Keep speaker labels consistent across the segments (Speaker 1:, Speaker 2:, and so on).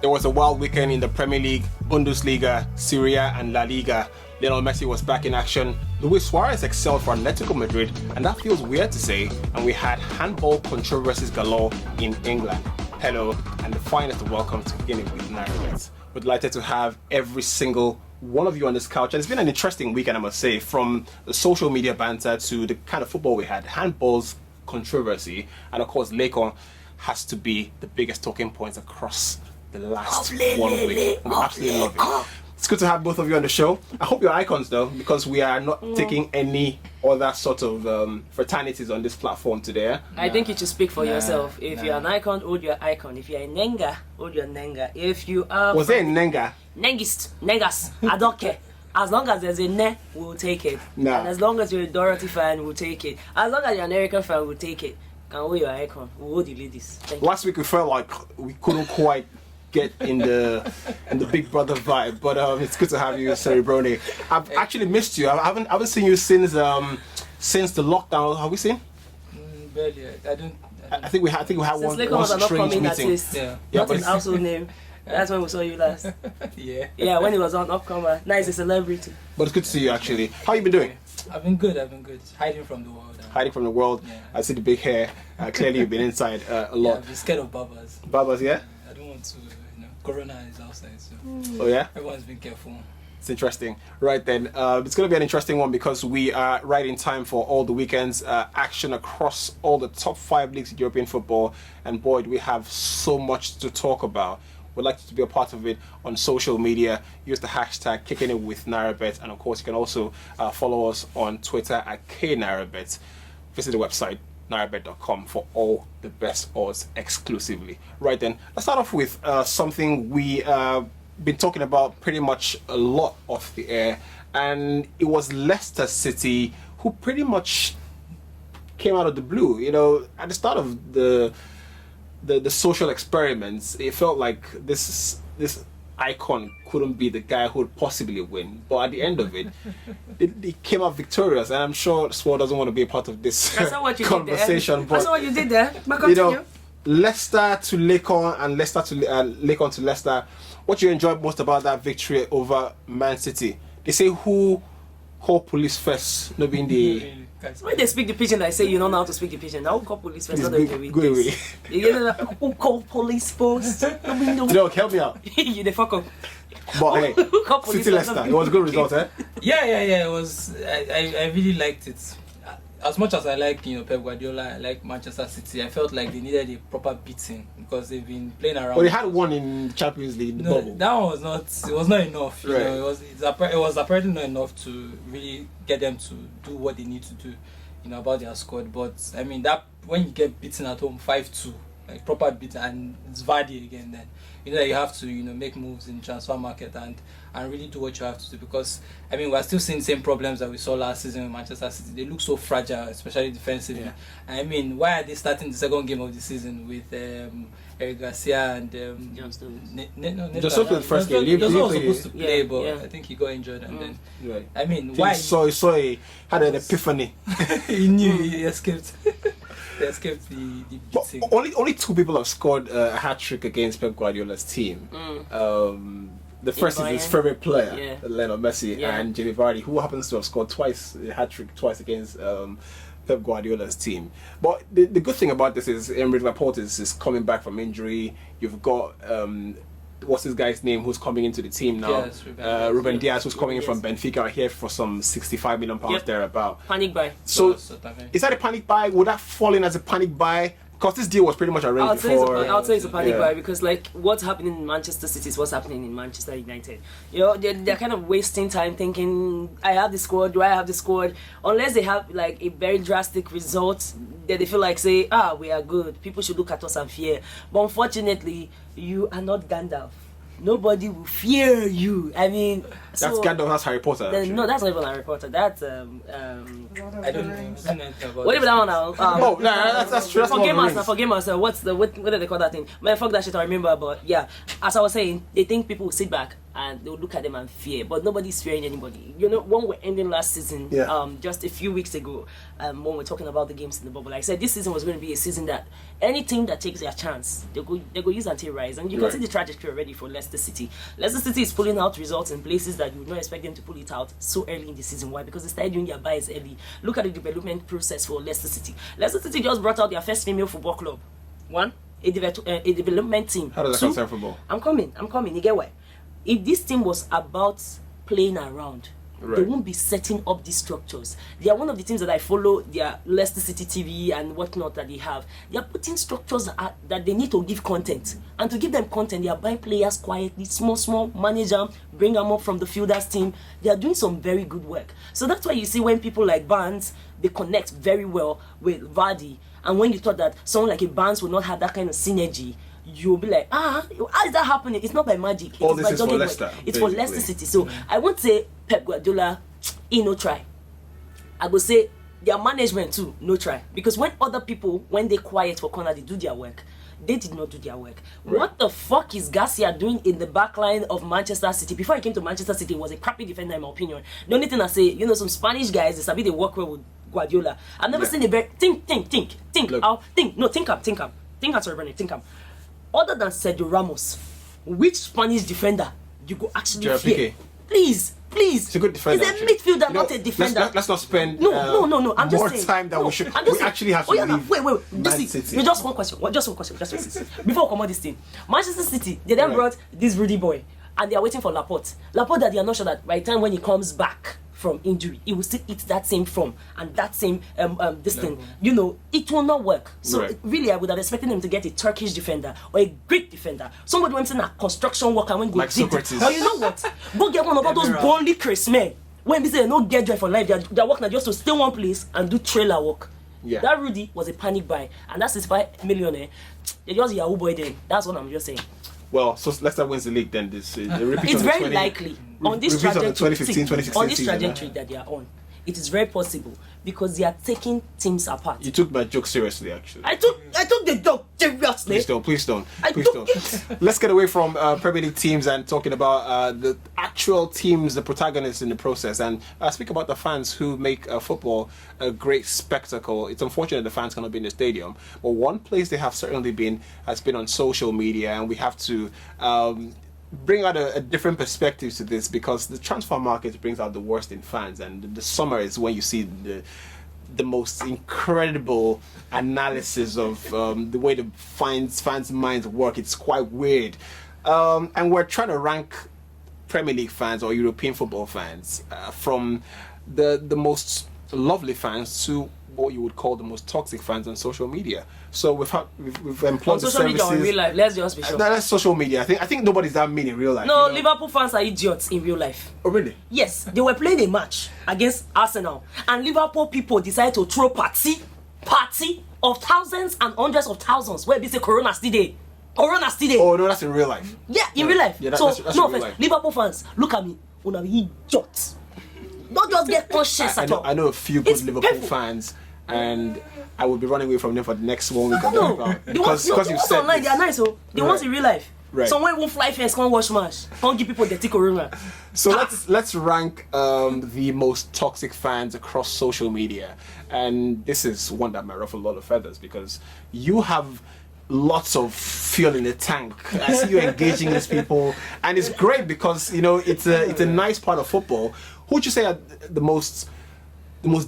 Speaker 1: There was a wild weekend in the Premier League, Bundesliga, Serie A and La Liga. Lionel Messi was back in action. Luis Suarez excelled for Atletico Madrid, and that feels weird to say, and we had handball controversies galore in England. Hello, and the finest of welcome to Beginning with Nairabet. We're delighted to have every single one of you on this couch, and it's been an interesting weekend, I must say, from the social media banter to the kind of football we had, handball's controversy, and of course Laycon has to be the biggest talking points across the last 1 week. We absolutely love it. It's good to have both of you on the show. I hope you're icons though, because we are not taking any other sort of fraternities on this platform today.
Speaker 2: I think you should speak for yourself. If you're an icon, hold your icon. If you're a Nenga, hold your Nenga. If you are...
Speaker 1: Was there a Nenga?
Speaker 2: Nengas, I don't care. As long as there's a Ne, we'll take it.
Speaker 1: Nah.
Speaker 2: And as long as you're a Dorothy fan, we'll take it. As long as you're an American fan, we'll take it. Can hold your icon. We'll hold the ladies. Thank you.
Speaker 1: Last week we felt like we couldn't quite get in the Big Brother vibe, but it's good to have you, Cerebroni. I've actually missed you. I haven't seen you since the lockdown. Have we seen?
Speaker 3: Barely.
Speaker 1: I think we had
Speaker 2: Since
Speaker 1: one
Speaker 2: Laycon was an
Speaker 1: strange
Speaker 2: upcoming
Speaker 1: meeting.
Speaker 2: artist.
Speaker 3: Yeah.
Speaker 2: Not his household name. That's when we saw you last.
Speaker 3: Yeah.
Speaker 2: Yeah, when he was on Upcomer. Now he's a celebrity.
Speaker 1: But it's good to see you actually. How you been doing?
Speaker 3: I've been good. Hiding from the world.
Speaker 1: Hiding from the world.
Speaker 3: Yeah.
Speaker 1: I see the big hair. Clearly you've been inside a
Speaker 3: Yeah,
Speaker 1: lot.
Speaker 3: I've been scared of barbers.
Speaker 1: Barbers, yeah?
Speaker 3: I don't want to, Corona is outside, so
Speaker 1: Oh yeah?
Speaker 3: everyone's been careful.
Speaker 1: It's interesting. Right then, it's going to be an interesting one because we are right in time for all the weekends action across all the top 5 leagues in European football. And boy, do we have so much to talk about. We'd like you to be a part of it on social media. Use the hashtag Kicking It with Nairabet, and of course you can also follow us on Twitter at KNairabet. Visit the website nairabet.com for all the best odds exclusively. Right then, let's start off with something we been talking about pretty much a lot off the air, and it was Leicester City who pretty much came out of the blue. You know, at the start of the social experiments, it felt like this icon couldn't be the guy who would possibly win, but at the end of it, it came out victorious, and I'm sure Sword doesn't want to be a part of this conversation.
Speaker 2: But that's what you did there. But continue.
Speaker 1: Leicester to Laycon and Leicester to Laycon to Leicester. What you enjoyed most about that victory over Man City? They say who call police first, not being the.
Speaker 2: When they speak the pigeon, I say you don't know how to speak the pigeon. Now who call police first? Not the
Speaker 1: go away.
Speaker 2: Who call police first?
Speaker 1: No, help me out.
Speaker 2: You the fuck up.
Speaker 1: But hey, City Leicester, it was a good result, eh?
Speaker 3: Yeah. It was. I really liked it. As much as I like, Pep Guardiola, I like Manchester City. I felt like they needed a proper beating because they've been playing around.
Speaker 1: Well, they had one in the Champions League, the bubble.
Speaker 3: That one was not. It was not enough.
Speaker 1: Right.
Speaker 3: It was apparently not enough to really get them to do what they need to do, about their squad. But I mean, that when you get beaten at home 5-2, like proper beating, and it's Vardy again, then you have to make moves in transfer market and really do what you have to do, because I mean we're still seeing the same problems that we saw last season with Manchester City. They look so fragile, especially defensively.
Speaker 1: Yeah.
Speaker 3: I mean, why are they starting the second game of the season with Eric Garcia and
Speaker 2: John Stones?
Speaker 1: Just opened the first game.
Speaker 3: He was supposed to play, but
Speaker 2: yeah.
Speaker 3: I think he got injured, and then
Speaker 1: Right.
Speaker 3: I mean,
Speaker 1: He
Speaker 3: why?
Speaker 1: he had an epiphany.
Speaker 3: He knew he escaped. They escaped the
Speaker 1: But
Speaker 3: beating.
Speaker 1: only 2 people have scored a hat-trick against Pep Guardiola's team. The first is his favorite player, Lionel Messi, and Jamie Vardy, who happens to have scored a hat-trick twice against Pep Guardiola's team. But the good thing about this is Emery Laporte is coming back from injury. You've got what's this guy's name who's coming into the team now?
Speaker 3: Yes,
Speaker 1: Ruben Diaz, who's coming in from Benfica here for some £65 million thereabout.
Speaker 2: Panic buy.
Speaker 1: So is that a panic buy? Would that fall in as a panic buy? Because this deal was pretty much arranged before.
Speaker 2: I'll say it's a panic buy, because like what's happening in Manchester City is what's happening in Manchester United. They're kind of wasting time thinking, I have the squad, do I have the squad? Unless they have like a very drastic result, then they feel like say, we are good, people should look at us and fear. But unfortunately, you are not Gandalf. Nobody will fear you. I mean,
Speaker 1: that's Gandalf. That's Harry Potter.
Speaker 2: No, that's not even Harry Potter. That's
Speaker 3: I don't know.
Speaker 2: What about that one now?
Speaker 1: Oh, no, that's true. That's
Speaker 2: for gamers, what do they call that thing? Man, fuck that shit. I remember, but yeah, as I was saying, they think people will sit back and they'll look at them and fear. But nobody's fearing anybody. You know, when we're ending last season, just a few weeks ago, when we're talking about the games in the bubble, I said this season was going to be a season that any team that takes their chance, they go use until rise. And you can see the trajectory already for Leicester City. Leicester City is pulling out results in places that you would not expect them to pull it out so early in the season. Why? Because they started doing their buys early. Look at the development process for Leicester City. Leicester City just brought out their first female football club. One, a development team.
Speaker 1: How does that concern football? I'm
Speaker 2: coming. You get why? If this team was about playing around, they won't be setting up these structures. They are one of the teams that I follow, their Leicester City TV and whatnot that they have. They are putting structures that they need to give content. And to give them content, they are buying players quietly, small, manage them, bring them up from the fielders team. They are doing some very good work. So that's why you see when people like Barnes, they connect very well with Vardy. And when you thought that someone like a Barnes would not have that kind of synergy, you'll be like, how is that happening? It's not by magic.
Speaker 1: All this is for Leicester.
Speaker 2: It's for Leicester City. So I won't say Pep Guardiola, he no try. I will say their management too, no try. Because when other people, when they quiet for corner, they do their work. They did not do their work. What the fuck is Garcia doing in the back line of Manchester City? Before he came to Manchester City, he was a crappy defender in my opinion. The only thing I say, some Spanish guys, they sabi they work well with Guardiola. I've never seen a very think. Think. Other than Sergio Ramos, which Spanish defender you go actually fear? Please.
Speaker 1: It's a good defender.
Speaker 2: He's a midfielder, not a defender.
Speaker 1: Let's not spend
Speaker 2: no. I'm just
Speaker 1: more
Speaker 2: saying.
Speaker 1: time than we should. We actually have to leave.
Speaker 2: Wait. Just one question. Before we come on this thing, Manchester City, they then brought this Rudy boy, and they are waiting for Laporte. Laporte, that they are not sure that by the time when he comes back from injury, he will still eat that same form and that same this thing. It will not work. So really, I would have expected him to get a Turkish defender or a Greek defender. Somebody went in a construction worker when go
Speaker 1: like Socrates.
Speaker 2: Or you know what? Go get one of all those Burnley Chris men. When they say no get joy for life, they're working just to stay one place and do trailer work. Yeah. That Rudy was a panic buy, and that's 65 million. They just Yahoo boy then. That's what I'm just saying.
Speaker 1: Well, so Leicester wins the league then. It's
Speaker 2: very likely on this trajectory.
Speaker 1: 2015-2016
Speaker 2: on this trajectory that they are on. It is very possible because they are taking teams apart.
Speaker 1: You took my joke seriously, actually.
Speaker 2: I took the joke seriously.
Speaker 1: Please don't. Let's get away from Premier League teams and talking about the actual teams, the protagonists in the process, and speak about the fans who make football a great spectacle. It's unfortunate the fans cannot be in the stadium, but one place they have certainly been has been on social media, and we have to bring out a different perspective to this because the transfer market brings out the worst in fans, and the summer is when you see the most incredible analysis of the way the fans' minds work. It's quite weird, and we're trying to rank Premier League fans or European football fans from the most lovely fans to what you would call the most toxic fans on social media. So we've employed
Speaker 2: on social media or in real life. Let's just be sure.
Speaker 1: That's social media. I think nobody's that mean in real life.
Speaker 2: No, Liverpool fans are idiots in real life.
Speaker 1: Oh really?
Speaker 2: Yes, they were playing a match against Arsenal, and Liverpool people decided to throw party of thousands and hundreds of thousands. Where they say Corona still there.
Speaker 1: Oh no, that's in real life.
Speaker 2: Yeah, in real life.
Speaker 1: Yeah,
Speaker 2: that's no
Speaker 1: offense.
Speaker 2: Life. Liverpool fans, look at me. Una idiots. Don't just get conscious at all.
Speaker 1: I know a few good Liverpool fans, and I will be running away from them for the next 1 week. Because you've said
Speaker 2: online, they are nice. They want in real life.
Speaker 1: Right.
Speaker 2: Someone won't fly fence, can't watch match, can't give people dirty Corona.
Speaker 1: So let's rank the most toxic fans across social media, and this is one that might ruffle a lot of feathers because you have lots of fuel in the tank. I see you engaging these people, and it's great because it's a nice part of football. Who would you say are the most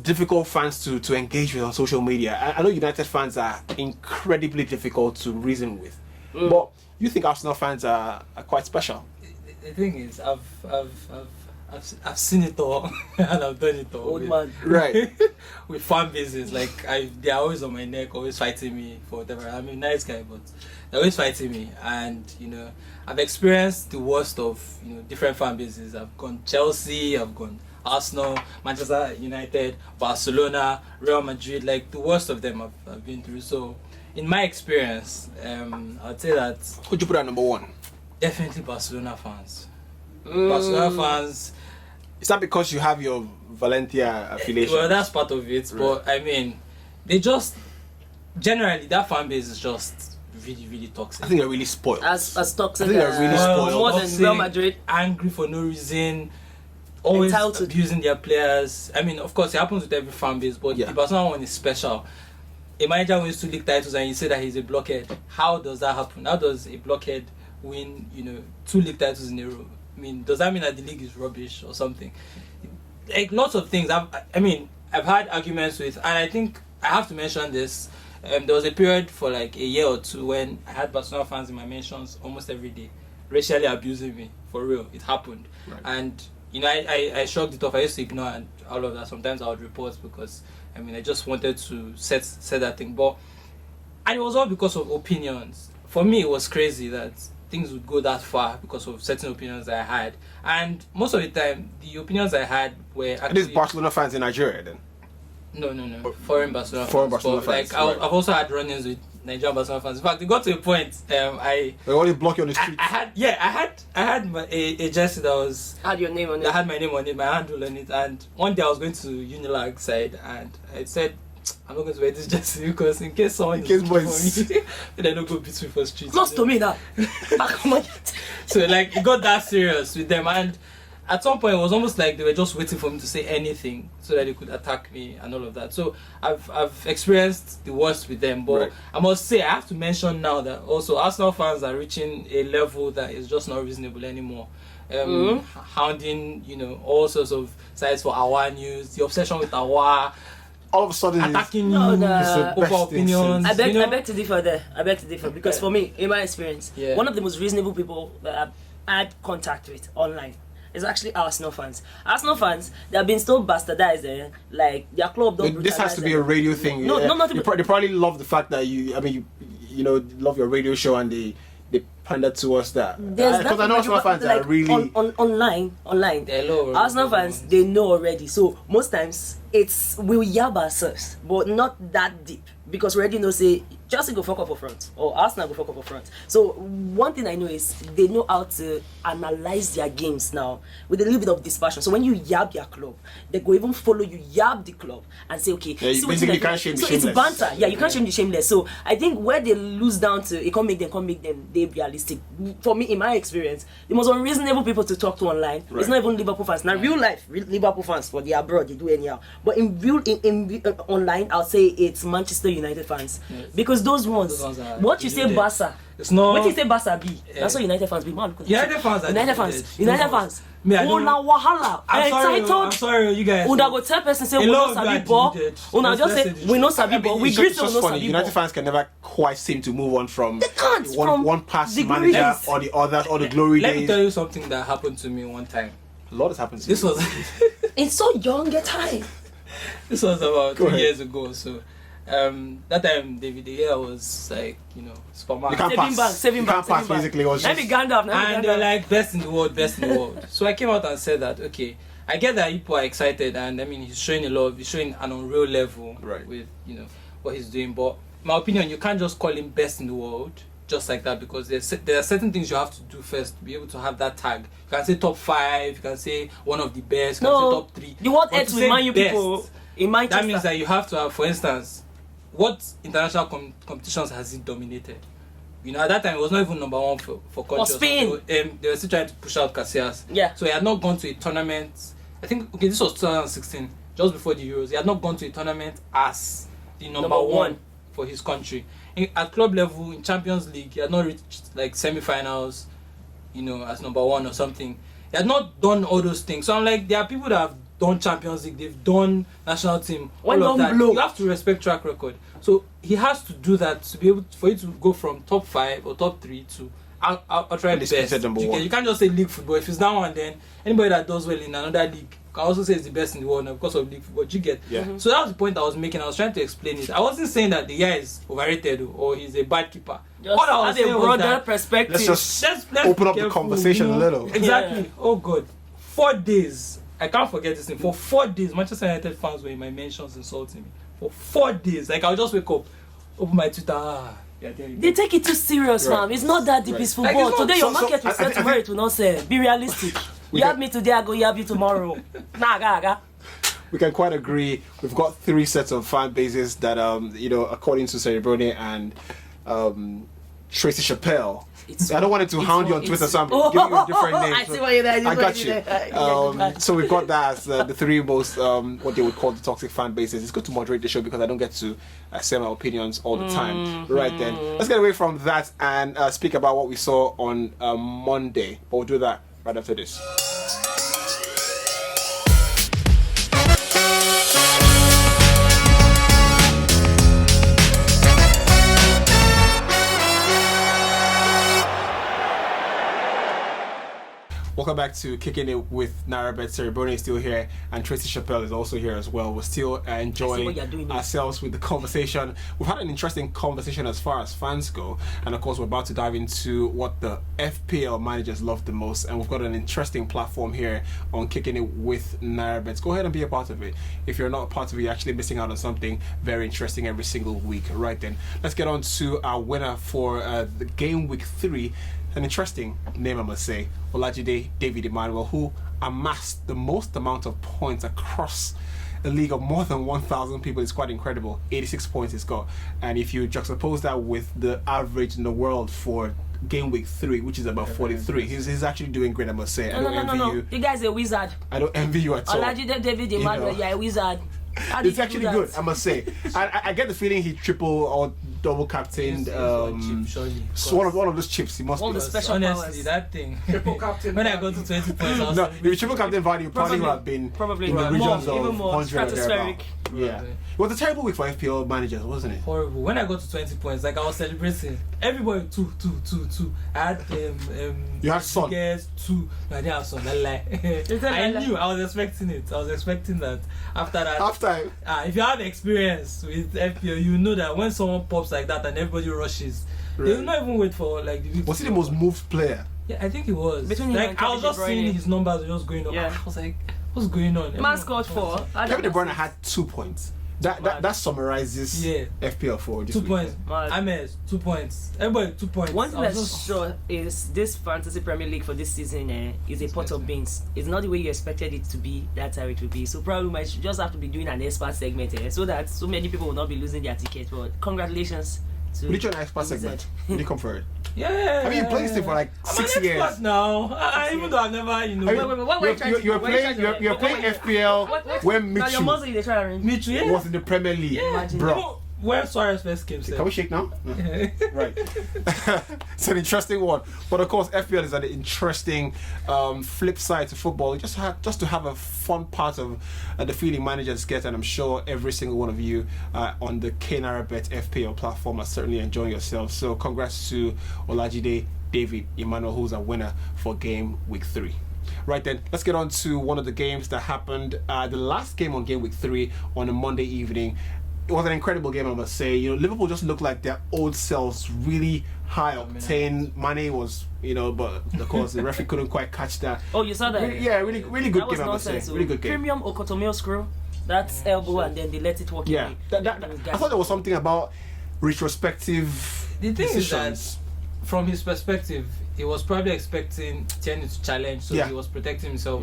Speaker 1: difficult fans to engage with on social media? I know United fans are incredibly difficult to reason with, but you think Arsenal fans are quite special?
Speaker 3: The thing is, I've seen it all and I've done it all.
Speaker 2: Old man.
Speaker 1: Right.
Speaker 3: With fan bases, they're always on my neck, always fighting me for whatever. I'm a nice guy, but they're always fighting me, and I've experienced the worst of different fan bases. I've gone Chelsea, I've gone Arsenal, Manchester United, Barcelona, Real Madrid. Like the worst of them I've been through. So in my experience, I'd say that.
Speaker 1: Who'd you put at number one?
Speaker 3: Definitely Barcelona fans. Barcelona fans.
Speaker 1: Is that because you have your Valencia affiliation?
Speaker 3: Well, that's part of it, right. But I mean, they just generally that fan base is just really, really toxic.
Speaker 1: I think they're really spoiled.
Speaker 2: As toxic
Speaker 1: I think they're really spoiled.
Speaker 2: more than
Speaker 3: Toxic,
Speaker 2: Real Madrid.
Speaker 3: angry for no reason, always
Speaker 2: Entitled.
Speaker 3: abusing their players. I mean, of course, it happens with every fan base, but the Barcelona one is special. A manager wins 2 league titles and you say that he's a blockhead. How does that happen? How does a blockhead win, 2 league titles in a row? I mean, does that mean that the league is rubbish or something? Like, lots of things. I've had arguments with, and I think I have to mention this. There was a period for like a year or two when I had Barcelona fans in my mentions almost every day, racially abusing me. For real, it happened.
Speaker 1: Right.
Speaker 3: And I shrugged it off. I used to ignore and all of that. Sometimes I would report because I just wanted to set that thing. And it was all because of opinions. For me, it was crazy that things would go that far because of certain opinions that I had. And most of the time, the opinions I had were actually...
Speaker 1: And these Barcelona fans in Nigeria then?
Speaker 3: No. Foreign Barcelona
Speaker 1: fans.
Speaker 3: Like, I've also had run-ins with Nigerian Barcelona fans. In fact, it got to a point,
Speaker 1: They always block you on the street.
Speaker 3: I had a jersey that was...
Speaker 2: Had your name on it.
Speaker 3: That had my name on it, my handle on it. And one day I was going to Unilag side and I said, I'm not going to wear this jersey because in case someone is looking for me, then they don't go beat me for streets.
Speaker 2: Close to me now.
Speaker 3: So like it got that serious with them, and at some point it was almost like they were just waiting for me to say anything so that they could attack me and all of that. So I've experienced the worst with them, but I must say I have to mention now that also Arsenal fans are reaching a level that is just not reasonable anymore. Hounding, all sorts of sites for our news, the obsession with our
Speaker 1: all of a sudden
Speaker 3: attacking you
Speaker 1: over
Speaker 3: opinions.
Speaker 2: I beg to differ there. Because for me, in my experience, one of the most reasonable people that I had contact with online is actually Arsenal fans. Arsenal fans, they have been so bastardized, like their club don't.
Speaker 1: This has to be a radio thing.
Speaker 2: No,
Speaker 1: they probably love the fact that you love your radio show and they pander towards that. Because I know Arsenal fans are really
Speaker 2: online.
Speaker 3: Hello,
Speaker 2: Arsenal fans, they know already. So most times we'll yab ourselves, but not that deep. Because we already know, say, Chelsea go fuck up up front, or Arsenal go fuck up front. So one thing I know is they know how to analyze their games now with a little bit of dispassion. So when you yab your club, they go even follow you yab the club and say, okay,
Speaker 1: you basically can't shame the shameless.
Speaker 2: It's banter. Yeah, you can't shame the shameless. So I think where they lose down to, it can't make them they realistic. For me, in my experience, the most unreasonable people to talk to online, it's not even Liverpool fans. Now real life Liverpool fans, for the abroad they do anyhow. But in online, I'll say it's Manchester United fans, because those ones what you say Barca,
Speaker 3: it's not
Speaker 2: what you say Barca be, that's what United fans be. Man,
Speaker 3: United fans.
Speaker 2: Wahala.
Speaker 3: I'm sorry, you guys.
Speaker 2: Una go tell person say we no sabi ball. Una just say we no sabi ball. We agree say we no sabi ball.
Speaker 1: United fans can never quite seem to move on from one past
Speaker 2: the
Speaker 1: manager or the other or the glory days.
Speaker 3: Let me tell you something that happened to me one time.
Speaker 1: A lot has happened to
Speaker 3: this
Speaker 1: me.
Speaker 2: It's so young at time.
Speaker 3: This was about 2 years ago. So that time David De Gea was like, Superman.
Speaker 1: You can't pass basically.
Speaker 2: Let me Gandalf.
Speaker 3: And they're like best in the world. So I came out and said that I get that people are excited, and he's showing a lot. He's showing an unreal level with what he's doing. But in my opinion, you can't just call him best in the world just like that, because there are certain things you have to do first to be able to have that tag. You can say top 5, you can say one of the best, you can say top 3.
Speaker 2: The word ends with Man people in Manchester.
Speaker 3: That means that you have to have, for instance, what international competitions has it dominated? At that time it was not even number 1 for countries.
Speaker 2: Spain.
Speaker 3: They were still trying to push out Casillas.
Speaker 2: Yeah.
Speaker 3: So he had not gone to a tournament. I think this was 2016, just before the Euros. He had not gone to a tournament as the number 1 for his country. At club level, in Champions League, he had not reached like semi-finals, as number 1 or something. He had not done all those things. So I'm like, there are people that have done Champions League, they've done national team, all of that. You have to respect track record. So he has to do that to be able for you to go from top 5 or top 3 to outright best. You can't just say league football. If it's that one, then anybody that does well in another league can also say it's the best in the world now because of league football. You get?
Speaker 1: Yeah.
Speaker 3: So that was the point I was making. I was trying to explain it. I wasn't saying that the guy is overrated or he's a bad keeper.
Speaker 2: What I was saying was broader perspective.
Speaker 1: Let's open up the conversation a little.
Speaker 3: Exactly. Yeah. Oh God. 4 days. I can't forget this thing. For 4 days, Manchester United fans were in my mentions insulting me. For 4 days. Like, I'll just wake up, open my Twitter.
Speaker 2: They take it too serious, fam. It's not that deep. It's football. Like, today your market will sell, tomorrow it will not sell. Be realistic. You have me today, I go yab you tomorrow.
Speaker 1: We can quite agree. We've got 3 sets of fan bases that, according to Cerebrone and Tracy Chappelle.
Speaker 2: It's-
Speaker 1: I don't want it to
Speaker 2: it's
Speaker 1: hound you
Speaker 2: for-
Speaker 1: on Twitter,
Speaker 2: it's-
Speaker 1: so I'm giving you a different name.
Speaker 2: I see what you're doing.
Speaker 1: I got you. So we've got that as the three most, what they would call the toxic fan bases. It's good to moderate the show because I don't get to say my opinions all the time. Right then, let's get away from that and speak about what we saw on Monday. But we'll do that right after this. Welcome back to Kicking It with Nairabet. Cereboni is still here, and Tracy Chappelle is also here as well. We're still enjoying
Speaker 2: what you're doing,
Speaker 1: ourselves with the conversation. We've had an interesting conversation as far as fans go, and of course, we're about to dive into what the FPL managers love the most. And we've got an interesting platform here on Kicking It with Nairabet. Go ahead and be a part of it. If you're not a part of it, you're actually missing out on something very interesting every single week. Right then, let's get on to our winner for the game week 3. An interesting name, I must say, Olajide David Emmanuel, who amassed the most amount of points across a league of more than 1,000 people. It's quite incredible. 86 points he's got. And if you juxtapose that with the average in the world for game week 3, which is about 43, he's actually doing great, I must say. I don't envy you.
Speaker 2: The guy's a wizard.
Speaker 1: I don't envy you at all.
Speaker 2: Olajide David Emmanuel, you're a wizard. How did
Speaker 1: It's
Speaker 2: you
Speaker 1: actually
Speaker 2: do that?
Speaker 1: good, I must say. I get the feeling he triple or double captained one of those chips. He must
Speaker 2: All
Speaker 1: be.
Speaker 2: the special
Speaker 3: Honestly,
Speaker 2: powers.
Speaker 3: that thing.
Speaker 4: Triple captain.
Speaker 3: When I got to 20 points, I was
Speaker 1: No,
Speaker 3: like,
Speaker 1: if you triple captain value probably would have been
Speaker 2: Probably
Speaker 1: in the
Speaker 2: more,
Speaker 1: regions of
Speaker 2: even more
Speaker 1: 100 or thereabout.
Speaker 2: stratospheric.
Speaker 1: Yeah. It was a terrible week for FPL managers, wasn't it?
Speaker 3: horrible. When I got to 20 points, like I was celebrating. Everybody two. I had
Speaker 1: You had Son.
Speaker 3: Yes, 2. No, I didn't have Son. I lie. I knew. I was expecting it. I was expecting that. After that,
Speaker 1: After
Speaker 3: if you have experience with FPL, you know that when someone pops like that and everybody rushes, they will not even wait for like the week.
Speaker 1: was he the most moved player?
Speaker 3: Yeah, I think he was.
Speaker 2: Between him
Speaker 3: like
Speaker 2: and
Speaker 3: I was
Speaker 2: Kevin
Speaker 3: just
Speaker 2: De Bruyne.
Speaker 3: seeing his numbers were just going up.
Speaker 2: Yeah.
Speaker 3: I was like, what's going on?
Speaker 2: Man scored 4.
Speaker 1: Kevin De Bruyne had 2 points. That summarizes FPL for this
Speaker 3: 2
Speaker 1: week.
Speaker 3: points.
Speaker 2: Mad.
Speaker 3: Ames, 2 points. Everybody, 2 points.
Speaker 2: One thing
Speaker 3: I was
Speaker 2: that's
Speaker 3: just-
Speaker 2: sure is this fantasy Premier League for this season is a pot of beans. It's not the way you expected it to be. That's how it will be. So probably might just have to be doing an expert segment so that so many people will not be losing their tickets. But congratulations to
Speaker 1: Which one expert
Speaker 2: the
Speaker 1: segment?
Speaker 2: wizard.
Speaker 1: Did you come for it?
Speaker 3: Yeah.
Speaker 1: Have you been playing this thing for like
Speaker 3: I'm
Speaker 1: 6
Speaker 3: an
Speaker 1: years?
Speaker 3: expert now. Even though I've never, you know.
Speaker 2: Wait, what were you trying to do?
Speaker 1: You're
Speaker 2: What were you trying to do?
Speaker 1: you're playing FPL when
Speaker 2: Now your
Speaker 1: Michu
Speaker 2: muscle they try to ring.
Speaker 3: Me too, yeah.
Speaker 1: was in the Premier League.
Speaker 3: Yeah.
Speaker 2: Imagine.
Speaker 1: Bro.
Speaker 3: You know, when Suarez first came,
Speaker 1: Can we shake now? No. Right. It's an interesting one. But of course, FPL is an interesting flip side to football. Just to have a fun part of the feeling managers get, and I'm sure every single one of you on the Nairabet FPL platform are certainly enjoying yourselves. So congrats to Olajide David Emmanuel, who's a winner for game week 3. Right then, let's get on to one of the games that happened. The last game on game week 3 on a Monday evening. It was an incredible game, I must say. You know, Liverpool just looked like their old selves, really high octane. Mane was, but of course the referee couldn't quite catch that.
Speaker 2: Oh, you saw that?
Speaker 1: Really good
Speaker 2: That was
Speaker 1: game, I must say.
Speaker 2: nonsense.
Speaker 1: Really good game.
Speaker 2: Premium Okotomio screw. That's elbow and then they let it walk
Speaker 1: Yeah,
Speaker 2: away.
Speaker 1: I thought there was something about retrospective
Speaker 3: The thing is that,
Speaker 1: decisions.
Speaker 3: from his perspective, he was probably expecting Tierney to challenge, so he was protecting himself.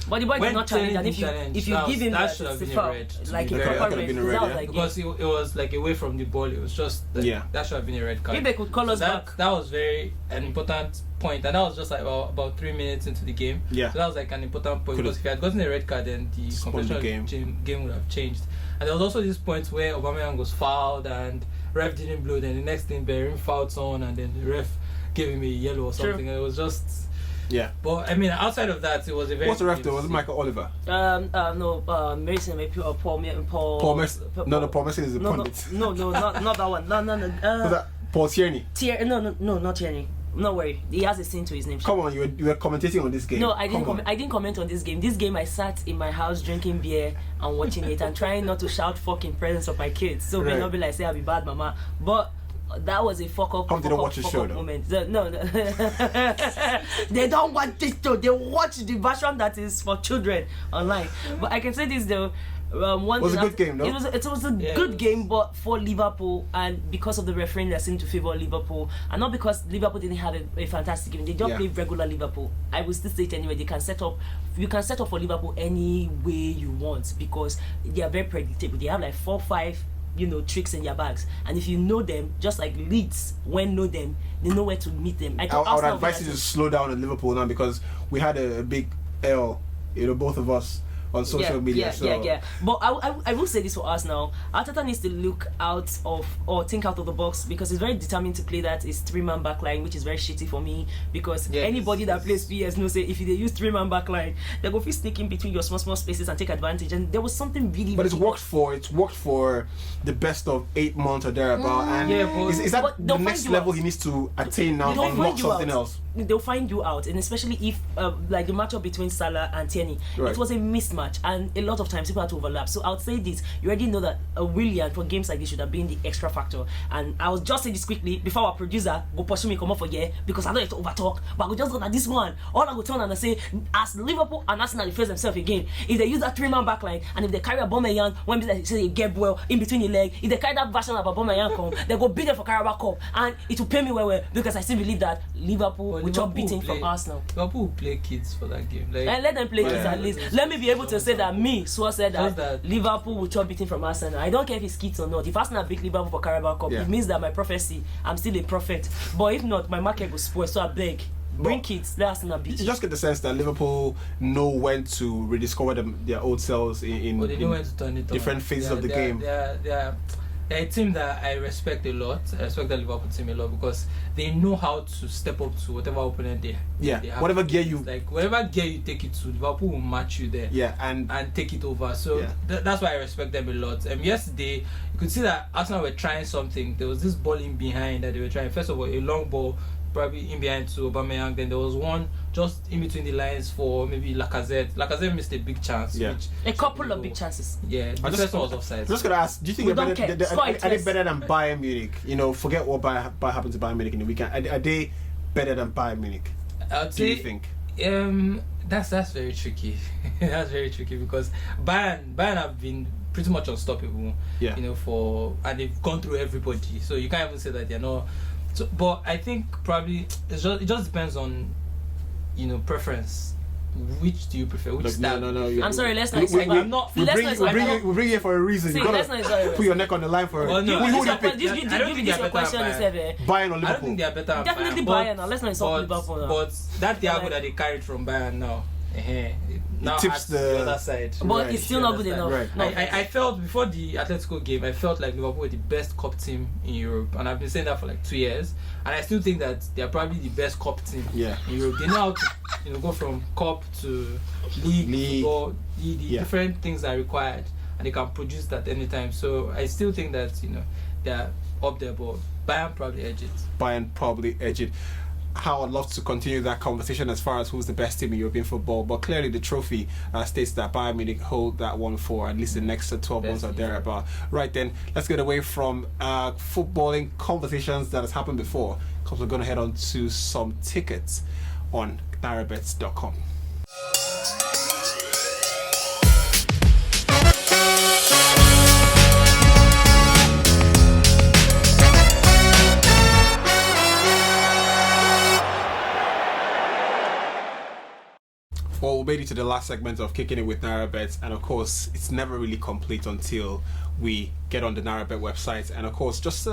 Speaker 2: But the boy
Speaker 3: when
Speaker 2: did not challenge, and
Speaker 3: Tierney
Speaker 2: if you
Speaker 3: challenged,
Speaker 2: give him
Speaker 3: that
Speaker 2: that,
Speaker 3: should have
Speaker 2: it's a
Speaker 3: been a
Speaker 2: foul.
Speaker 3: red. to
Speaker 2: Like
Speaker 3: be
Speaker 2: a
Speaker 3: fair.
Speaker 1: that
Speaker 2: proper
Speaker 1: could have
Speaker 2: red.
Speaker 1: been a red,
Speaker 2: That was
Speaker 1: yeah.
Speaker 2: like,
Speaker 3: Because it was like away from the ball. It was just that should have been a red card.
Speaker 2: if they could call us
Speaker 3: that
Speaker 2: back.
Speaker 3: that was an important point, and that was just like about 3 minutes into the game.
Speaker 1: Yeah.
Speaker 3: So that was like an important point,
Speaker 1: Could've
Speaker 3: because if he had gotten a red card, then the
Speaker 1: Spun the
Speaker 3: competition game would have changed. And there was also this point where Aubameyang was fouled and ref didn't blow. Then the next thing, Bellerin fouled someone, and then the ref gave him a yellow or something. And it was just.
Speaker 1: Yeah.
Speaker 3: But I mean, outside of that, it was a very.
Speaker 1: What's the ref though? Was it Michael Oliver?
Speaker 2: Mason, maybe Paul.
Speaker 1: Paul Merson? No, Paul Merson is the pundit.
Speaker 2: No, not that one. No.
Speaker 1: Was that Paul Tierney?
Speaker 2: No, not Tierney. No worry, he has a sin to his name.
Speaker 1: Come on, you were commentating on this game.
Speaker 2: No, I didn't.
Speaker 1: Come on.
Speaker 2: I didn't comment on this game. This game, I sat in my house drinking beer and watching it and trying not to shout "fuck" in presence of my kids. So may not be like say I'll be bad, mama. But that was a fuck up.
Speaker 1: How they don't watch the show though?
Speaker 2: Moment. No. They don't watch this show. They watch the version that is for children online. But I can say this though. One
Speaker 1: was
Speaker 2: thing
Speaker 1: a good game, no?
Speaker 2: It was a good game, but for Liverpool, and because of the refereeing that seemed to favour Liverpool, and not because Liverpool didn't have a fantastic game. They just played regular Liverpool. I will still say it anyway. You can set up for Liverpool any way you want because they are very predictable. They have like 4-5 tricks in their bags. And if you know them, just like Leeds, when know them, they know where to meet them.
Speaker 1: I would advise you to slow down in Liverpool now, because we had a big L, both of us, on social media.
Speaker 2: But I will say this for us now. Arteta needs to look out of, or think out of the box, because he's very determined to play that is 3-man backline, which is very shitty for me, because anybody that plays PS knows, say if they use 3-man backline, they go sneak in between your small spaces and take advantage. And there was something really.
Speaker 1: But it's worked for the best of 8 months or thereabout, and is that the next level he needs to attain now to unlock something else?
Speaker 2: They'll find you out, and especially if like the matchup between Salah and Tierney, it was a mismatch, and a lot of times people had to overlap. So I would say this: you already know that Willian for games like this should have been the extra factor. And I will just say this quickly before our producer go pursue me come up for because I don't have to overtalk. But I will just go at this one. All I will turn and I say, as Liverpool and Arsenal face themselves again, if they use that 3-man backline, and if they carry Aubameyang when they say get well in between the leg, if they carry that version of Aubameyang come, they go beat them for Carabao Cup, and it will pay me well, because I still believe that Liverpool will not beating from Arsenal.
Speaker 3: Liverpool will play kids for that game.
Speaker 2: And let them play kids at least. Let me be able to say that said that Liverpool will chop beating from Arsenal. I don't care if it's kids or not. If Arsenal beat Liverpool for Carabao Cup, it means that my prophecy, I'm still a prophet. But if not, my market will spoil. So I beg, bring kids, let Arsenal beat.
Speaker 1: You just get the sense that Liverpool know when to rediscover their old selves in
Speaker 3: they know when to turn it
Speaker 1: different phases of the game.
Speaker 3: They're a team that I respect a lot. I respect the Liverpool team a lot, because they know how to step up to whatever opponent they have.
Speaker 1: Whatever gear you
Speaker 3: take it to, Liverpool will match you there. And take it over. So that's why I respect them a lot. Yesterday, you could see that Arsenal were trying something. There was this ball in behind that they were trying. First of all, a long ball, probably in behind to Aubameyang. Then there was one just in between the lines for maybe Lacazette. Lacazette missed a big chance.
Speaker 2: A couple of big chances.
Speaker 3: The first one was offside.
Speaker 1: I'm just gonna ask: do you think are they better than Bayern Munich? Forget what happened to Bayern Munich in the weekend. Are they better than Bayern Munich? Do you think?
Speaker 3: That's very tricky. That's very tricky, because Bayern have been pretty much unstoppable. And they've gone through everybody. So you can't even say that they're not. So, but I think probably it just depends on preference. Which do you prefer? Which style?
Speaker 1: No.
Speaker 2: I'm sorry, let's not.
Speaker 1: We bring you for a reason.
Speaker 2: See,
Speaker 1: you gotta put your neck on the line for.
Speaker 3: Well, no,
Speaker 2: I don't think they're better than
Speaker 1: Bayern or Liverpool.
Speaker 3: I don't think they are better than
Speaker 2: Definitely Bayern. Now let's not insult Liverpool now.
Speaker 3: But that Thiago that they carried from Bayern now
Speaker 1: tips
Speaker 3: the other side.
Speaker 2: But it's still not good enough.
Speaker 1: Right.
Speaker 2: No.
Speaker 3: I felt before the Atletico game, I felt like Liverpool were the best cup team in Europe, and I've been saying that for like 2 years, and I still think that they are probably the best cup team in Europe. They know how to go from cup to league football, the different things that are required, and they can produce that anytime. So I still think that they're up there, but Bayern probably edge it. How I'd love to continue that conversation as far as who's the best team in European football, but clearly the trophy states that Bayern Munich hold that one for at least the next 12 months or thereabout. Right then, let's get away from footballing conversations that has happened before, because we're going to head on to some tickets on Nairabet.com. Well, we made it to the last segment of Kicking It with Nairabet, and of course, it's never really complete until we get on the Nairabet website, and of course, just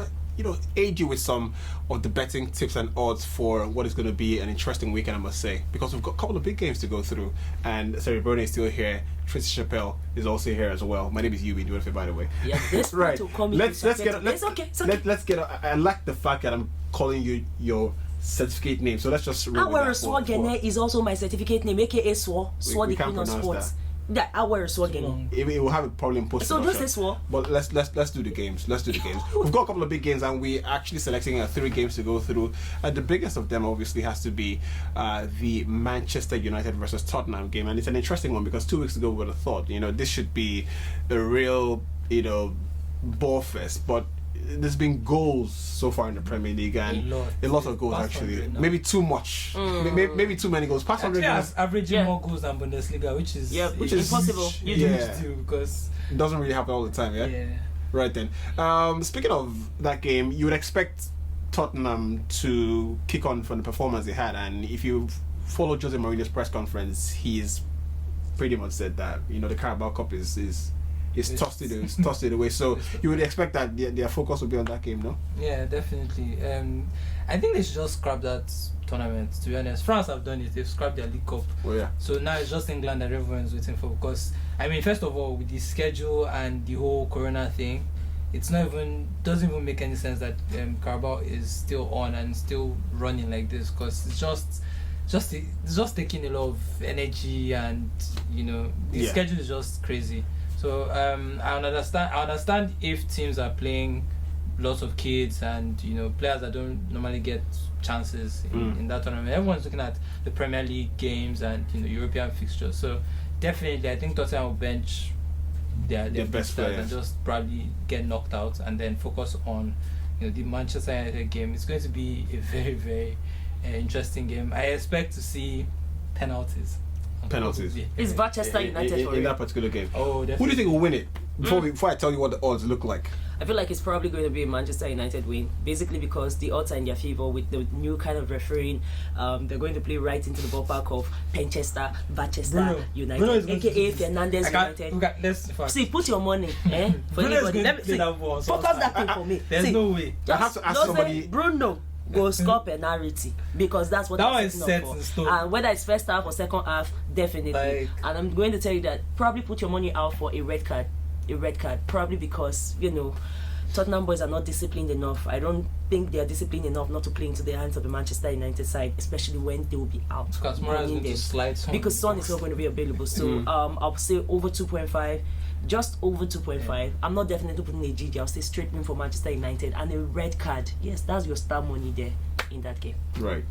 Speaker 3: aid you with some of the betting tips and odds for what is going to be an interesting weekend, I must say, because we've got a couple of big games to go through, and Sarah Burney is still here. Tracy Chappelle is also here as well. My name is Yubi, doing it, by the way.
Speaker 2: Yeah, this
Speaker 1: right. Let's get.
Speaker 2: It's okay.
Speaker 1: I like the fact that I'm calling you your certificate name, so let's just
Speaker 2: Our Swagene is also my certificate name, aka Swa the Queen of Sports. That our Swagene.
Speaker 1: It will have a problem post.
Speaker 2: So just this one.
Speaker 1: But let's do the games. We've got a couple of big games, and we're actually selecting 3 games to go through. The biggest of them obviously has to be the Manchester United versus Tottenham game, and it's an interesting one because 2 weeks ago we would have thought this should be a real ball fest, but there's been goals so far in the Premier League, and a lot of goals actually. Maybe too much. Maybe too many goals. Past 100 goals.
Speaker 3: Averaging more goals than Bundesliga, which is
Speaker 2: impossible.
Speaker 3: Too, because
Speaker 1: it doesn't really happen all the time. Yeah. Right then. Speaking of that game, you would expect Tottenham to kick on from the performance they had, and if you follow Jose Mourinho's press conference, he's pretty much said that the Carabao Cup is It's tossed it away. So you would expect that their focus will be on that game, no?
Speaker 3: Yeah, definitely. I think they should just scrap that tournament, to be honest. France have done it. They've scrapped their League Cup.
Speaker 1: Oh, yeah.
Speaker 3: So now it's just England that everyone's waiting for. Because, I mean, first of all, with the schedule and the whole Corona thing, doesn't even make any sense that Carabao is still on and still running like this, because it's just taking a lot of energy, and the schedule is just crazy. So I understand if teams are playing lots of kids and players that don't normally get chances in that tournament. Everyone's looking at the Premier League games and European fixtures. So definitely, I think Tottenham will bench their
Speaker 1: best players
Speaker 3: and just probably get knocked out, and then focus on the Manchester United game. It's going to be a very, very interesting game. I expect to see penalties.
Speaker 2: Is Manchester United
Speaker 1: in that particular game?
Speaker 3: Oh, definitely.
Speaker 1: Who do you think will win it? Before I tell you what the odds look like.
Speaker 2: I feel like it's probably going to be a Manchester United win, basically because the odds are in their favour with the new kind of refereeing. They're going to play right into the ballpark of Manchester United, aka Fernandes United. See, put your money for anybody. Let me see. Focus that thing for me.
Speaker 3: There's no way.
Speaker 1: I have to ask somebody.
Speaker 2: Bruno go score penalty, because that's what
Speaker 3: that
Speaker 2: I'm
Speaker 3: is set in stone.
Speaker 2: And whether it's first half or second half, definitely. And I'm going to tell you that probably put your money out for a red card, probably because Tottenham boys are not disciplined enough. I don't think they are disciplined enough not to play into the hands of the Manchester United side, especially when they will be out.
Speaker 3: Because Mora is going to slide
Speaker 2: because Son is not going to be available. So I'll say over 2.5. Just over 2.5. Yeah. I'm not definitely putting a GG. I'll say straight win for Manchester United and a red card. Yes, that's your star money there in that game.
Speaker 1: Right.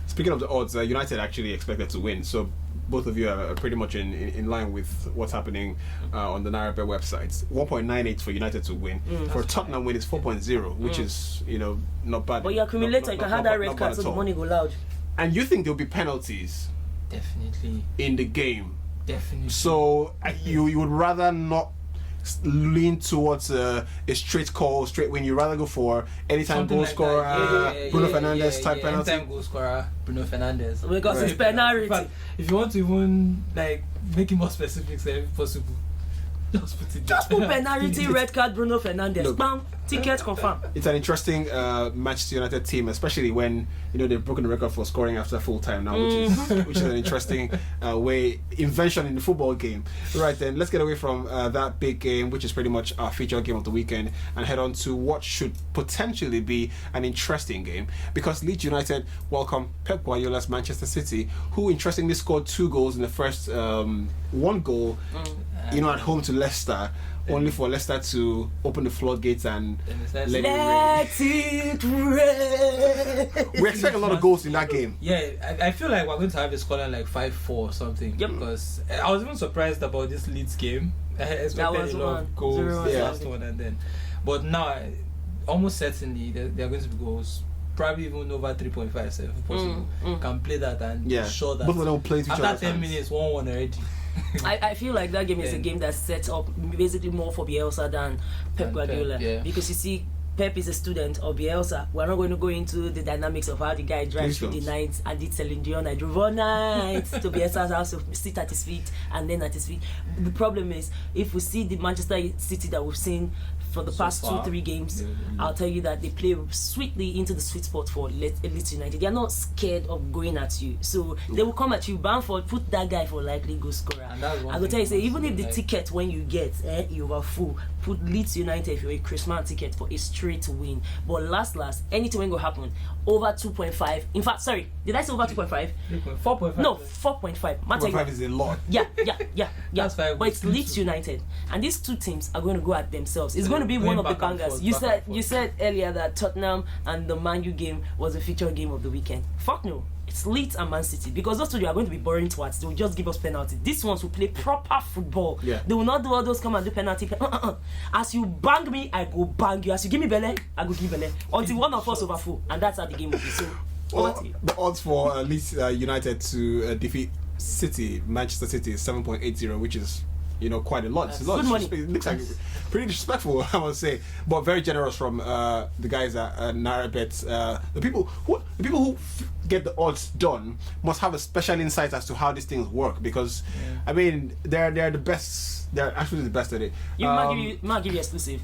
Speaker 1: Speaking of the odds, United actually expected to win. So both of you are pretty much in line with what's happening on the Nairabet websites. 1.98 for United to win. For Tottenham win, it's 4.0, which is not bad.
Speaker 2: But you accumulate, you can have that red card, so the money go loud.
Speaker 1: And you think there'll be penalties?
Speaker 3: Definitely.
Speaker 1: In the game.
Speaker 3: Definitely.
Speaker 1: So you would rather not lean towards a straight win. You rather go for anytime goal scorer, Bruno Fernandes type penalty.
Speaker 3: Anytime goal scorer, Bruno Fernandes.
Speaker 2: Because it's penalty.
Speaker 3: If you want to even make it more specific, say if possible, just put it.
Speaker 2: Just put penalty, red card, Bruno Fernandes. Bam, ticket confirmed.
Speaker 1: It's an interesting Manchester United team, especially when they've broken the record for scoring after full time now, which is an interesting invention in the football game. Right then, let's get away from that big game, which is pretty much our feature game of the weekend, and head on to what should potentially be an interesting game, because Leeds United welcome Pep Guardiola's Manchester City, who interestingly scored 2 goals in the first 1 goal at home to Leicester, only for Leicester to open the floodgates and let it rain. We expect a lot of goals in that game.
Speaker 3: Yeah, I feel like we're going to have a scoreline like 5-4 or something. Yep. Because I was even surprised about this Leeds game. I expected a lot of goals last one, but now almost certainly there are going to be goals. Probably even over 3.5 if possible. Can play that and show that.
Speaker 1: Both of them will play each other.
Speaker 3: After 10 minutes, 1-1 already.
Speaker 2: I feel like that game is a game that's set up basically more for Bielsa than Pep Guardiola. Because you see, Pep is a student of Bielsa. We're not going to go into the dynamics of how the guy drives through the night and did Celine Dion. I drove all night to Bielsa's house to sit at his feet and then at his feet. The problem is, if we see the Manchester City that we've seen for the past 2-3 games, I'll tell you that they play sweetly into the sweet spot for Leeds United. They are not scared of going at you, so they will come at you. Bamford, put that guy for likely goal scorer. I will tell you, even if the ticket when you get you are full, put Leeds United for a Christmas ticket for a straight win. But last, anything will happen over 2.5. In fact, sorry, did I say over 2.5?
Speaker 3: 4.5.
Speaker 2: No, 4.5.
Speaker 1: 4.5 is a lot.
Speaker 2: Yeah.
Speaker 3: That's fine.
Speaker 2: But it's Leeds United, and these two teams are going to go at themselves. It's going to be one of the bangers. You said earlier that Tottenham and the Man U game was a feature game of the weekend. Fuck no. It's Leeds and Man City, because those two are going to be boring twats. They will just give us penalty. These ones will play proper football. They will not do all those come and do penalty. As you bang me, I go bang you. As you give me belly, I go give belly. Until one of us overfull, and that's how the game will be. So,
Speaker 1: the odds for Leeds United to defeat Manchester City is 7.80, which is quite a lot. It's a lot.
Speaker 2: Good money.
Speaker 1: It looks like pretty disrespectful, I must say, but very generous from the guys at Nairabet. The people who get the odds done must have a special insight as to how these things work, because I mean they're the best. They're actually the best at it.
Speaker 2: Might give you exclusive.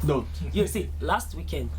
Speaker 1: No.
Speaker 2: You see, last weekend,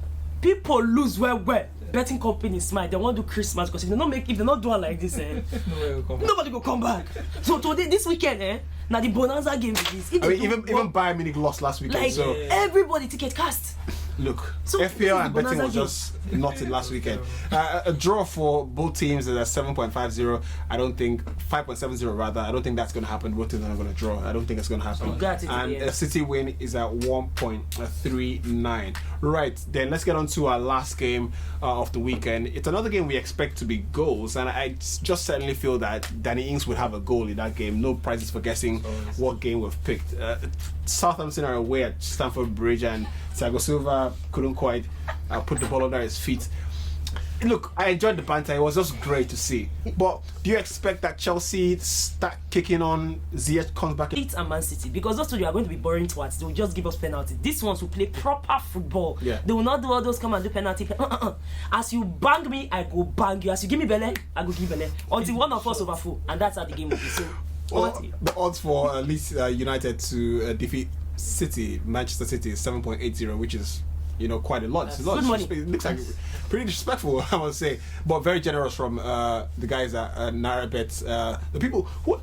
Speaker 2: people lose well. Betting companies smile. They want to do Christmas because if they not do it like this, nobody go come back. So today, this weekend, now the bonanza game is this.
Speaker 1: I mean, even Bayern Munich lost last weekend.
Speaker 2: Like
Speaker 1: so
Speaker 2: everybody ticket cast.
Speaker 1: Look,
Speaker 2: So
Speaker 1: FPL and betting was
Speaker 2: game.
Speaker 1: just nothing last weekend. A draw for both teams is at 7.50. I don't think 5.70 rather. I don't think that's going to happen. Both teams are not going to draw. I don't think it's going to happen. And a City win is at 1.39. Right, then let's get on to our last game of the weekend. It's another game we expect to be goals, and I just certainly feel that Danny Ings would have a goal in that game. No prizes for guessing what game we've picked. Southampton are away at Stamford Bridge, and Thiago Silva couldn't quite put the ball under his feet. Look, I enjoyed the banter. It was just great to see. But do you expect that Chelsea start kicking on? Ziyech comes back?
Speaker 2: Leeds and Man City, because those two are going to be boring twats. They will just give us penalty. These ones will play proper football.
Speaker 1: Yeah.
Speaker 2: They will not do all those come and do penalty. As you bang me, I go bang you. As you give me belly, I go give belly. Until one of us overfull, and that's how the game will be. So,
Speaker 1: the odds for Leeds United to defeat Manchester City is 7.80, which is quite a lot. It's a lot.
Speaker 2: Good money.
Speaker 1: It looks like pretty disrespectful, I must say, but very generous from the guys at Nairabet. The people who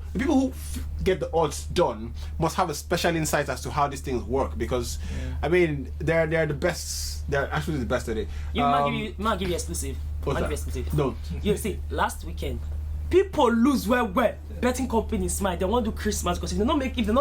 Speaker 1: get the odds done must have a special insight as to how these things work, because I mean they're the best. They're actually the best at it.
Speaker 2: Might give you exclusive.
Speaker 1: No.
Speaker 2: You see, last weekend, people lose well. Betting companies smile. They want to do Christmas because if they not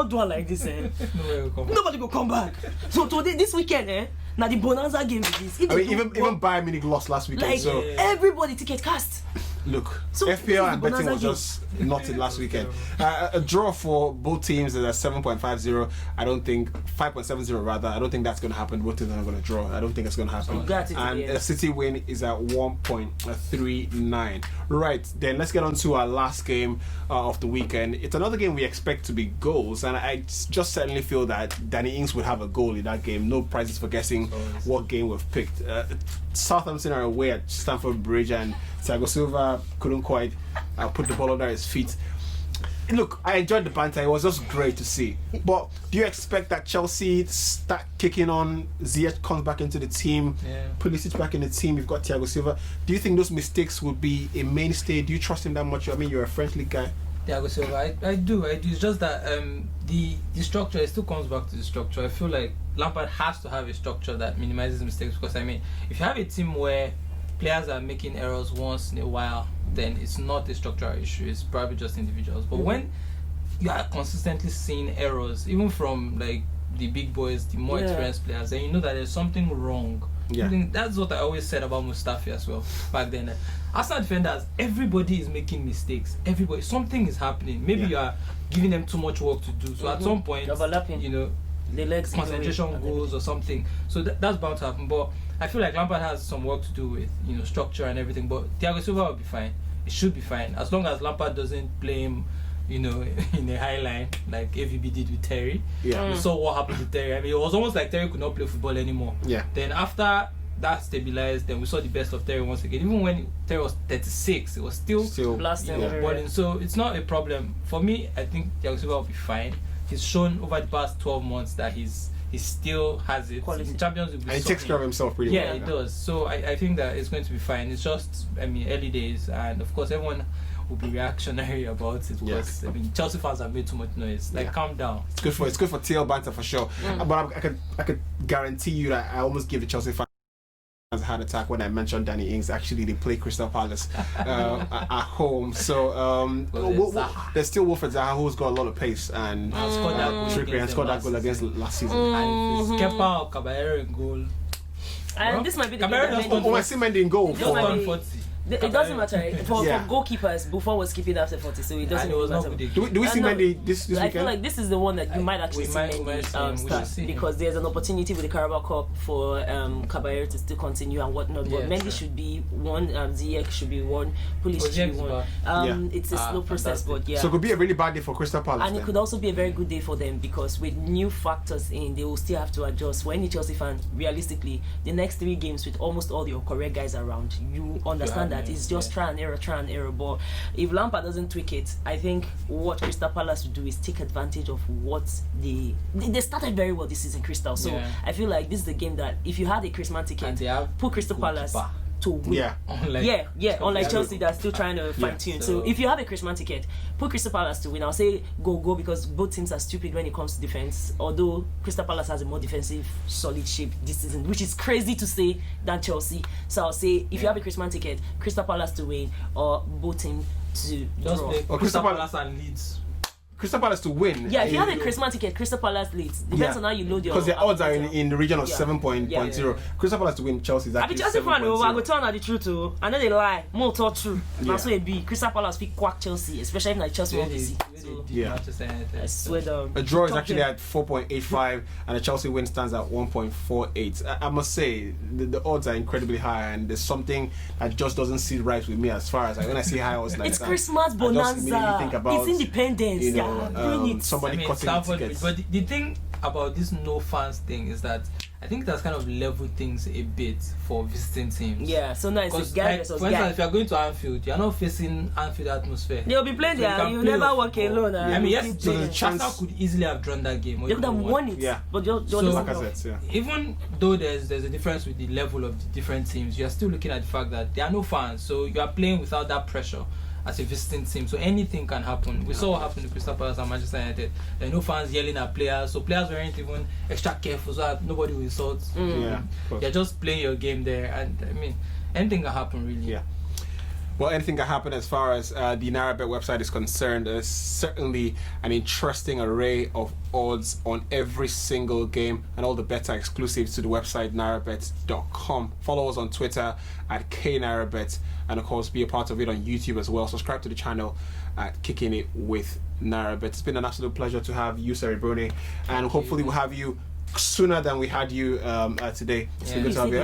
Speaker 2: do it like this, nobody go come back. So today, this weekend, now the bonanza game is this.
Speaker 1: I mean, even Bayern Munich lost last weekend.
Speaker 2: Like
Speaker 1: so
Speaker 2: everybody ticket cast.
Speaker 1: Look,
Speaker 2: So
Speaker 1: FPL and betting
Speaker 2: bonanza
Speaker 1: was
Speaker 2: game.
Speaker 1: just nothing last weekend. A draw for both teams is at 7.50. I don't think 5.70 rather. I don't think that's going to happen. Both teams are not going to draw. I don't think it's going to happen. And a City win is at 1.39. Right, then let's get on to our last game of the weekend. It's another game we expect to be goals, and I just certainly feel that Danny Ings would have a goal in that game. No prizes for guessing what game we've picked. Southampton are away at Stamford Bridge, and Thiago Silva couldn't quite put the ball under his feet. Look, I enjoyed the banter. It was just great to see. But do you expect that Chelsea start kicking on? Ziyech comes back into the team. Pulisic back in the team. You've got Thiago Silva. Do you think those mistakes would be a mainstay? Do you trust him that much? I mean, you're a French league guy.
Speaker 3: Thiago Silva, I do. It's just that the structure, it still comes back to the structure. I feel like Lampard has to have a structure that minimizes mistakes, because I mean, if you have a team where players are making errors once in a while, then it's not a structural issue, it's probably just individuals. But when you are consistently seeing errors, even from like the big boys, the more experienced players, then you know that there's something wrong.
Speaker 1: Yeah.
Speaker 3: That's what I always said about Mustafi as well back then. Arsenal defenders, everybody is making mistakes. Everybody, something is happening. Maybe you are giving them too much work to do. So at some point,
Speaker 2: Overlapping. The legs
Speaker 3: concentration goes or something. So that's bound to happen. But I feel like Lampard has some work to do with structure and everything. But Thiago Silva will be fine. It should be fine as long as Lampard doesn't play him, in a high line like AVB did with Terry.
Speaker 1: Yeah.
Speaker 3: We saw what happened to Terry. I mean, it was almost like Terry could not play football anymore.
Speaker 1: Yeah.
Speaker 3: Then after that stabilized, then we saw the best of Terry once again. Even when Terry was 36, it was still
Speaker 2: blasting
Speaker 3: balling. So it's not a problem for me. I think Thiago Silva will be fine. He's shown over the past 12 months that he still has it. In Champions League,
Speaker 1: and he takes care of himself pretty well.
Speaker 3: Yeah, he does. So I think that it's going to be fine. It's just, early days, and of course everyone will be reactionary about it because Chelsea fans have made too much noise. Calm down.
Speaker 1: It's good for TL banter for sure. But I could guarantee you that I almost give the Chelsea fans a heart attack when I mentioned Danny Ings. Actually, they play Crystal Palace at home. So there's still Wilfred Zaha, who's got a lot of pace and scored that goal against last season.
Speaker 3: And Kepa or Caballero in goal.
Speaker 2: And this might be the
Speaker 3: Caballero
Speaker 2: game.
Speaker 1: I see Mendy in goal.
Speaker 2: This might be It doesn't matter. For
Speaker 1: Yeah.
Speaker 2: goalkeepers, Buffon was keeping after 40, so it doesn't
Speaker 3: And it was
Speaker 2: matter.
Speaker 3: not good.
Speaker 1: Do we see
Speaker 2: No,
Speaker 1: Mendy this
Speaker 2: I feel
Speaker 1: weekend?
Speaker 2: like this is the one that you might actually
Speaker 3: we
Speaker 2: see
Speaker 3: might
Speaker 2: Mendy
Speaker 3: see him. We
Speaker 2: start,
Speaker 3: should see him.
Speaker 2: because there's an opportunity with the Carabao Cup for Caballero to still continue and whatnot. But
Speaker 3: Yeah,
Speaker 2: Mendy
Speaker 3: true.
Speaker 2: should be one, Ziyech should be one, Pulisic should be
Speaker 3: Ziyech's
Speaker 2: one.
Speaker 3: back.
Speaker 2: It's a slow process,
Speaker 3: fantastic.
Speaker 2: but yeah.
Speaker 1: So it could be a really bad day for Crystal Palace.
Speaker 2: And it
Speaker 1: then.
Speaker 2: could also be a very good day for them, because with new factors in, they will still have to adjust. For any Chelsea fan, realistically, the next 3 games with almost all your correct guys around, you understand that it's just try and error. But if Lampard doesn't tweak it, I think what Crystal Palace will do is take advantage of what they started very well this season, Crystal. So
Speaker 3: Yeah.
Speaker 2: I feel like this is the game that if you had a Christmas
Speaker 3: And
Speaker 2: ticket,
Speaker 3: they have
Speaker 2: put Crystal Palace
Speaker 3: goalkeeper.
Speaker 2: to win.
Speaker 1: Yeah.
Speaker 2: Unlike Chelsea that's still trying to fine tune. So if you have a Christmas ticket, put Crystal Palace to win. I'll say go, because both teams are stupid when it comes to defense. Although Crystal Palace has a more defensive, solid shape this season, which is crazy to say, than Chelsea. So I'll say if you have a Christmas ticket, Crystal Palace to win or both teams to
Speaker 3: Just
Speaker 2: draw.
Speaker 3: play
Speaker 1: Or
Speaker 3: Crystal
Speaker 1: Palace-
Speaker 3: Palace and Leeds.
Speaker 1: Crystal Palace to win.
Speaker 2: Yeah, if you have a Christmas ticket, Crystal Palace leads. Depends on how you load your.
Speaker 1: Because the odds are in the region of
Speaker 2: Yeah.
Speaker 1: 7.0.
Speaker 2: Yeah.
Speaker 1: Crystal Palace to win Chelsea is
Speaker 2: I be
Speaker 1: actually
Speaker 2: Chelsea fan, I go
Speaker 1: 7.0.
Speaker 2: turn out the truth too. I know they lie. More talk true.
Speaker 1: Yeah.
Speaker 2: Now so it be Crystal Palace fit quack Chelsea, especially if like Chelsea won this. So
Speaker 1: Yeah.
Speaker 2: I swear down.
Speaker 1: A draw is
Speaker 2: Top
Speaker 1: actually
Speaker 2: them.
Speaker 1: at 4.85 and a Chelsea win stands at 1.48. I must say, the odds are incredibly high, and there's something that just doesn't sit right with me as far as when I see high odds like
Speaker 2: It's
Speaker 1: that.
Speaker 2: Christmas
Speaker 1: I just immediately
Speaker 2: bonanza.
Speaker 1: think about,
Speaker 2: It's independence.
Speaker 1: you know,
Speaker 2: bring it.
Speaker 1: somebody cutting
Speaker 3: Stamford
Speaker 1: tickets.
Speaker 3: Bridge. But the thing about this no fans thing is that I think that's kind of leveled things a bit for visiting teams.
Speaker 2: Yeah, so now it's
Speaker 3: Because,
Speaker 2: a guy
Speaker 3: like,
Speaker 2: versus
Speaker 3: for instance, if
Speaker 2: guy.
Speaker 3: you're going to Anfield, you're not facing Anfield atmosphere.
Speaker 2: They'll be playing
Speaker 3: So you
Speaker 2: there.
Speaker 3: can
Speaker 2: You
Speaker 3: play
Speaker 2: never
Speaker 3: your
Speaker 2: walk
Speaker 3: football.
Speaker 2: alone.
Speaker 3: I mean, yes,
Speaker 1: So the
Speaker 3: the
Speaker 1: chance-
Speaker 3: Arsenal could easily have drawn that game. Or
Speaker 2: They could have
Speaker 3: even
Speaker 2: won it.
Speaker 1: Yeah.
Speaker 2: But just
Speaker 3: So-
Speaker 1: Lacazette, yeah.
Speaker 3: Even though there's a difference with the level of the different teams, you're still looking at the fact that there are no fans, so you are playing without that pressure as a visiting team. So anything can happen. We saw what happened to Crystal Palace and Manchester United. There are no fans yelling at players, so players weren't even extra careful so that nobody will insult.
Speaker 1: Yeah, of course.
Speaker 3: You're just playing your game there, and I mean, anything can happen really.
Speaker 1: Yeah. Well, anything can happen as far as the Nairabet website is concerned. There's certainly an interesting array of odds on every single game, and all the bets are exclusive to the website nairabet.com. Follow us on Twitter at knairabet, and of course be a part of it on YouTube as well. Subscribe to the channel at Kicking It with Nairabet. It's been an absolute pleasure to have you, Seribrone, and hopefully we'll have you sooner than we had you today. It's been
Speaker 3: Yeah.
Speaker 1: good
Speaker 2: You
Speaker 1: to have
Speaker 2: say
Speaker 1: you.
Speaker 2: they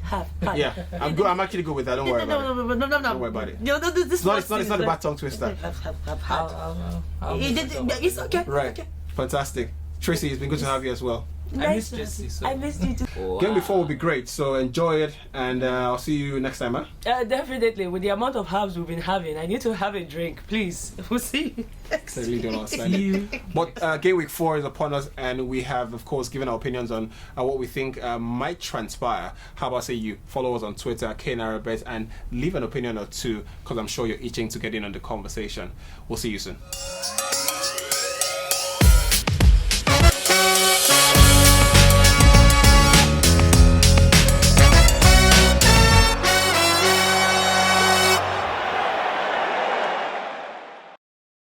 Speaker 2: have.
Speaker 1: Yeah, I'm good. I'm actually good with that. Don't worry about it.
Speaker 2: No.
Speaker 1: Don't worry about it.
Speaker 2: No, this
Speaker 1: It's not a bad tongue twister.
Speaker 2: It's okay.
Speaker 1: Right. Fantastic. Tracy, it's been good to have you as well.
Speaker 3: I miss Jesse, so.
Speaker 2: I missed you too.
Speaker 1: Game before will be great, so enjoy it, and I'll see you next time, huh?
Speaker 2: Definitely. With the amount of herbs we've been having, I need to have a drink, please. We'll see you.
Speaker 1: Certainly don't understand. But game week 4 is upon us, and we have, of course, given our opinions on what we think might transpire. How about say you follow us on Twitter, knairabet, and leave an opinion or two, because I'm sure you're itching to get in on the conversation. We'll see you soon.